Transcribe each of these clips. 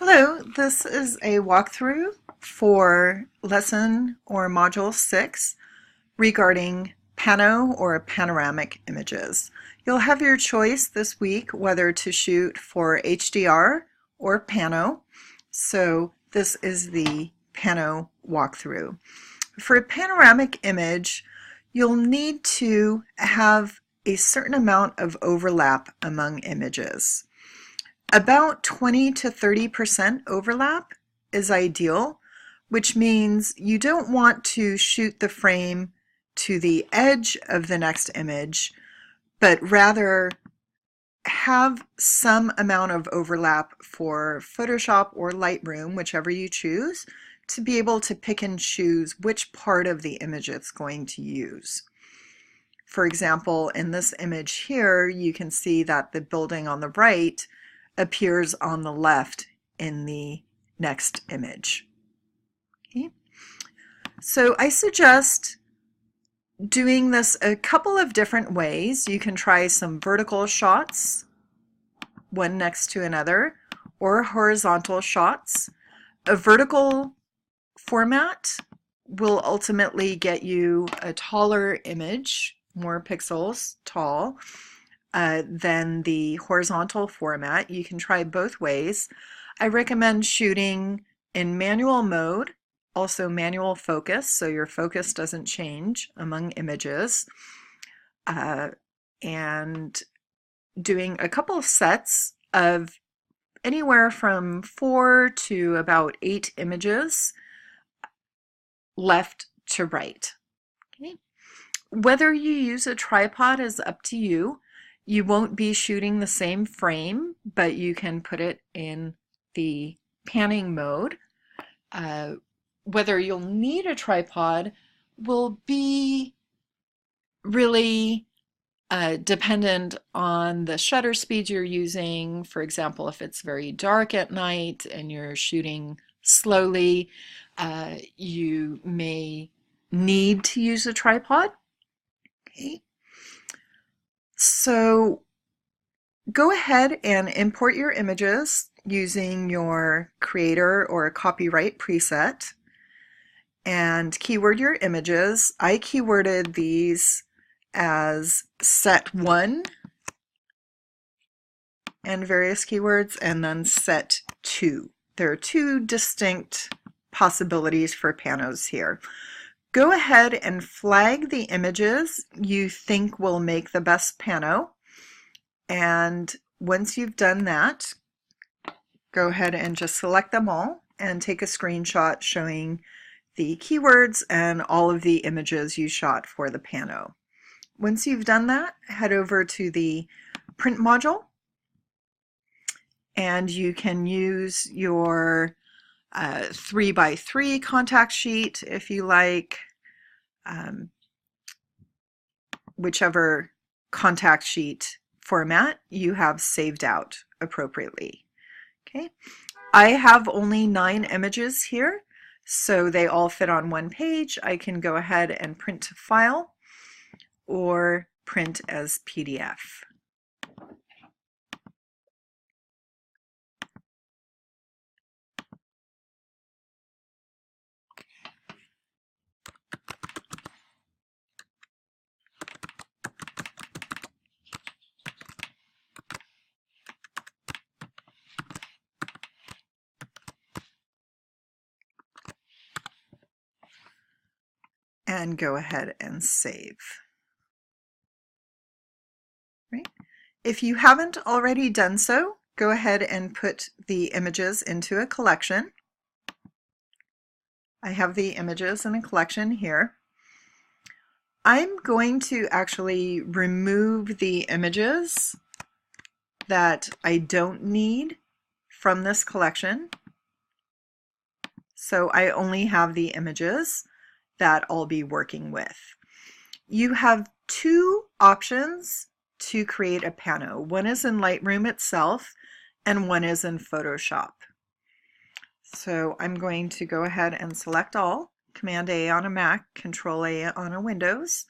Hello, this is a walkthrough for lesson or module 6 regarding pano or panoramic images. You'll have your choice this week whether to shoot for HDR or pano. So this is the pano walkthrough. For a panoramic image, you'll need to have a certain amount of overlap among images. About 20 to 30% overlap is ideal, which means you don't want to shoot the frame to the edge of the next image, but rather have some amount of overlap for Photoshop or Lightroom, whichever you choose, to be able to pick and choose which part of the image it's going to use. For example, in this image here, you can see that the building on the right appears on the left in the next image. Okay. So I suggest doing this a couple of different ways. You can try some vertical shots, one next to another, or horizontal shots. A vertical format will ultimately get you a taller image, more pixels tall, than the horizontal format. You can try both ways. I recommend shooting in manual mode, also manual focus, so your focus doesn't change among images, and doing a couple of sets of anywhere from 4 to about 8 images left to right. Okay. Whether you use a tripod is up to you. You won't be shooting the same frame, but you can put it in the panning mode. Whether you'll need a tripod will be really dependent on the shutter speed you're using. For example, if it's very dark at night and you're shooting slowly, you may need to use a tripod. Okay. So go ahead and import your images using your creator or copyright preset and keyword your images. I keyworded these as set 1 and various keywords, and then set 2. There are 2 distinct possibilities for panos here. Go ahead and flag the images you think will make the best pano, and once you've done that, go ahead and just select them all and take a screenshot showing the keywords and all of the images you shot for the pano. Once you've done that, head over to the print module, and you can use your 3x3 contact sheet if you like, whichever contact sheet format you have saved out appropriately. Okay, I have only 9 images here, so they all fit on one page. I can go ahead and print to file or print as PDF. And go ahead and save. Right? If you haven't already done so, go ahead and put the images into a collection. I have the images in a collection here. I'm going to actually remove the images that I don't need from this collection. So I only have the images that I'll be working with. You have 2 options to create a pano. One is in Lightroom itself and one is in Photoshop. So I'm going to go ahead and select all, Command A on a Mac, Control A on a Windows.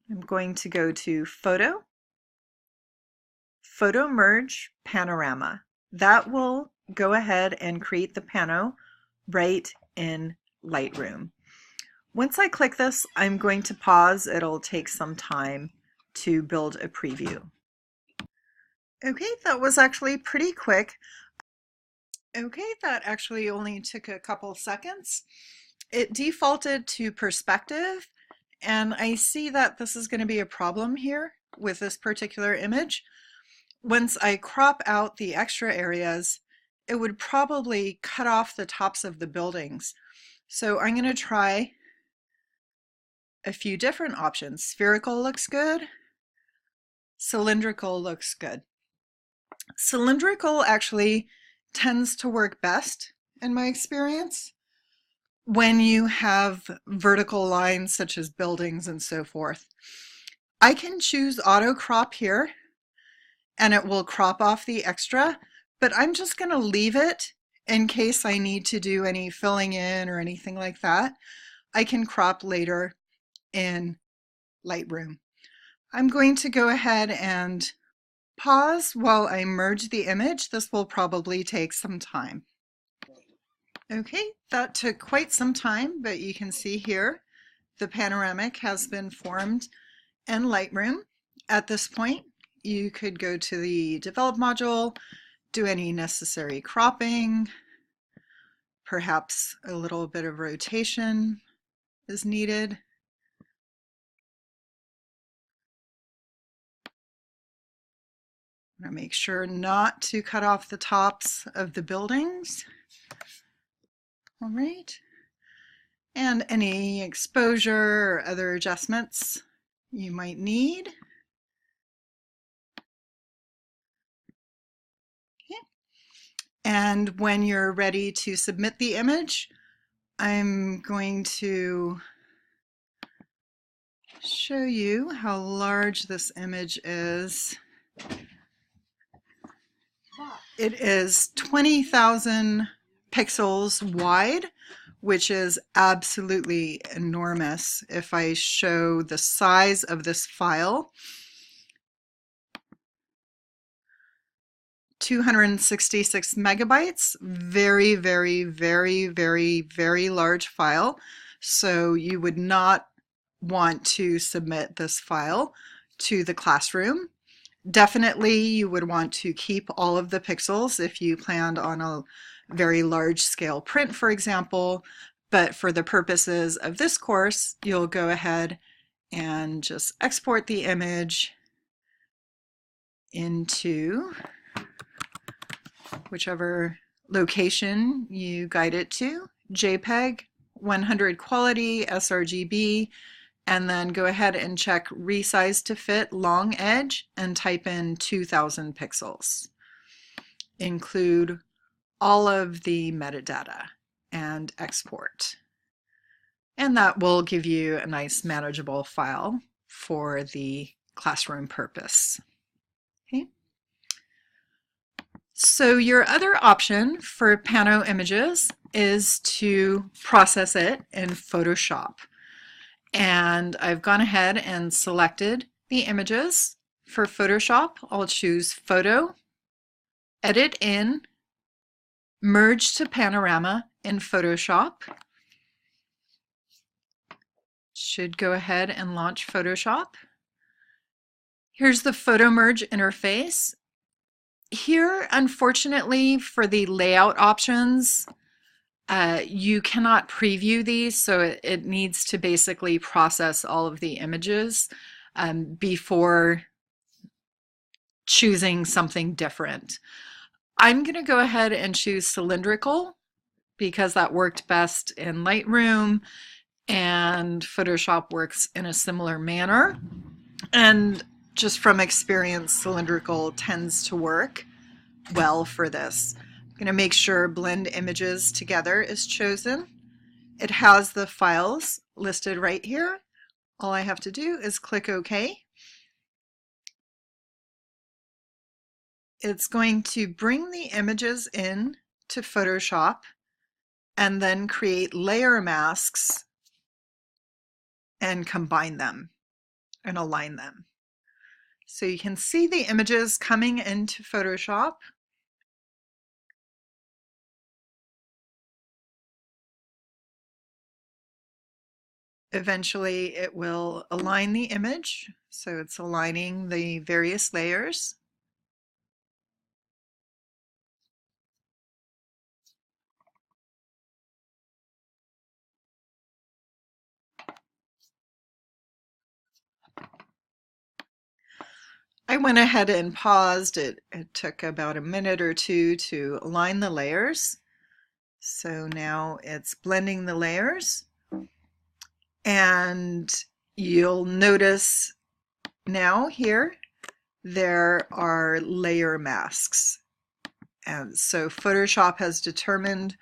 I'm going to go to Photo, Photo Merge Panorama. That will go ahead and create the pano right in Lightroom. Once I click this, I'm going to pause. It'll take some time to build a preview. Okay, that was actually pretty quick. Okay, that actually only took a couple seconds. It defaulted to perspective, and I see that this is going to be a problem here with this particular image. Once I crop out the extra areas, it would probably cut off the tops of the buildings. So I'm going to try a few different options. Spherical looks good. Cylindrical looks good. Cylindrical actually tends to work best in my experience when you have vertical lines such as buildings and so forth. I can choose auto crop here and it will crop off the extra, but I'm just going to leave it in case I need to do any filling in or anything like that. I can crop later in Lightroom. I'm going to go ahead and pause while I merge the image. This will probably take some time. Okay, that took quite some time, but you can see here the panoramic has been formed in Lightroom. At this point, you could go to the Develop module, do any necessary cropping, perhaps a little bit of rotation is needed. I'm going to make sure not to cut off the tops of the buildings. All right. And any exposure or other adjustments you might need. Okay. And when you're ready to submit the image, I'm going to show you how large this image is. It is 20,000 pixels wide, which is absolutely enormous. If I show the size of this file, 266 megabytes, very, very, very, very, very large file. So you would not want to submit this file to the classroom. Definitely you would want to keep all of the pixels if you planned on a very large scale print, for example. But for the purposes of this course, you'll go ahead and just export the image into whichever location you guide it to, JPEG, 100 quality, sRGB, and then go ahead and check resize to fit long edge and type in 2000 pixels. Include all of the metadata and export. And that will give you a nice manageable file for the classroom purpose. Okay. So your other option for Pano images is to process it in Photoshop. And I've gone ahead and selected the images. For Photoshop, I'll choose Photo, Edit in, Merge to Panorama in Photoshop. Should go ahead and launch Photoshop. Here's the Photo Merge interface. Here, unfortunately, for the layout options, you cannot preview these, so it needs to basically process all of the images before choosing something different. I'm going to go ahead and choose cylindrical because that worked best in Lightroom, and Photoshop works in a similar manner. And just from experience, cylindrical tends to work well for this. I'm going to make sure blend images together is chosen. It has the files listed right here. All I have to do is click OK. It's going to bring the images in to Photoshop and then create layer masks and combine them and align them. So you can see the images coming into Photoshop. Eventually it will align the image, so it's aligning the various layers. I went ahead and paused. It took about a minute or two to align the layers. So now it's blending the layers. And you'll notice now here there are layer masks. And so Photoshop has determined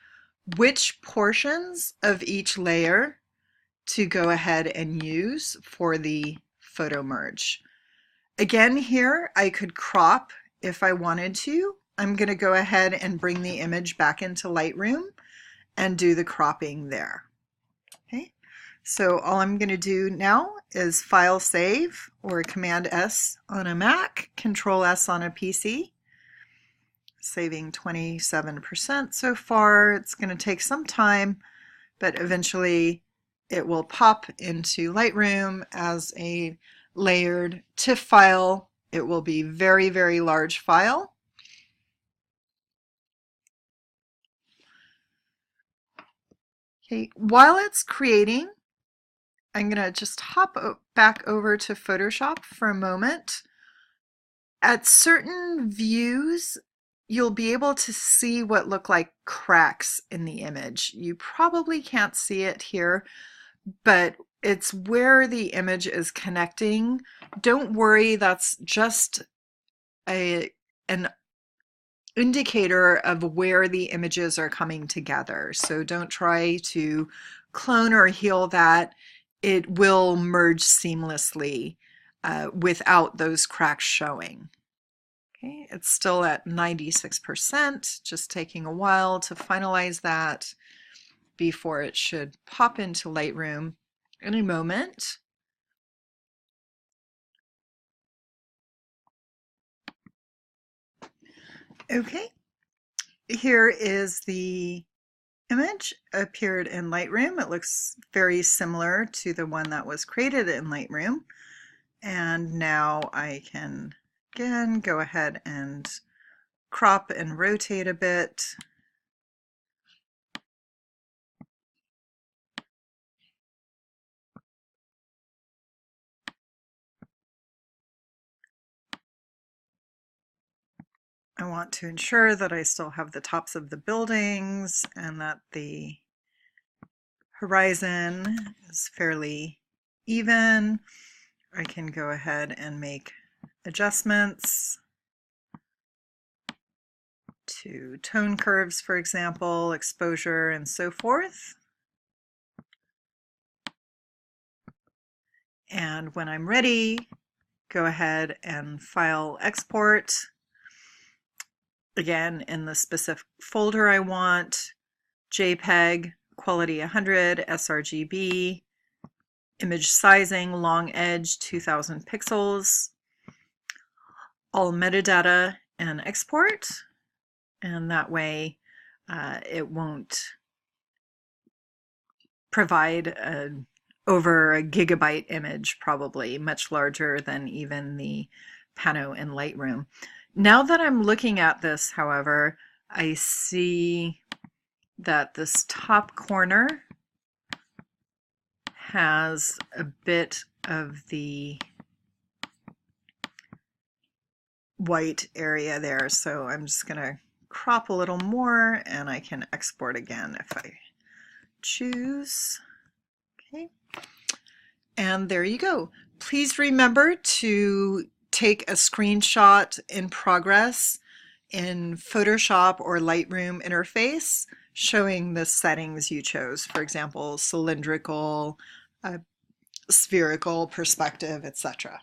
which portions of each layer to go ahead and use for the photo merge. Again, here I could crop if I wanted to. I'm going to go ahead and bring the image back into Lightroom and do the cropping there. Okay, so all I'm going to do now is File Save, or Command S on a Mac, Control S on a PC. Saving 27% so far. It's going to take some time, but eventually it will pop into Lightroom as a layered TIFF file. It will be very, very large file. Okay, while it's creating, I'm going to just hop back over to Photoshop for a moment. At certain views, you'll be able to see what look like cracks in the image. You probably can't see it here, but it's where the image is connecting. Don't worry, that's just an indicator of where the images are coming together. So don't try to clone or heal that. It will merge seamlessly without those cracks showing. Okay, it's still at 96%, just taking a while to finalize that before it should pop into Lightroom in a moment. Okay, here is the image appeared in Lightroom. It looks very similar to the one that was created in Lightroom. And now I can again go ahead and crop and rotate a bit. I want to ensure that I still have the tops of the buildings and that the horizon is fairly even. I can go ahead and make adjustments to tone curves, for example, exposure, and so forth. And when I'm ready, go ahead and file export. Again, in the specific folder I want, JPEG, quality 100, sRGB, image sizing, long edge, 2000 pixels, all metadata, and export. And that way it won't provide over a gigabyte image, probably much larger than even the Pano in Lightroom. Now that I'm looking at this, however, I see that this top corner has a bit of the white area there, so I'm just going to crop a little more and I can export again if I choose. Okay, and there you go. Please remember to take a screenshot in progress in Photoshop or Lightroom interface showing the settings you chose, for example, cylindrical, spherical, perspective, etc.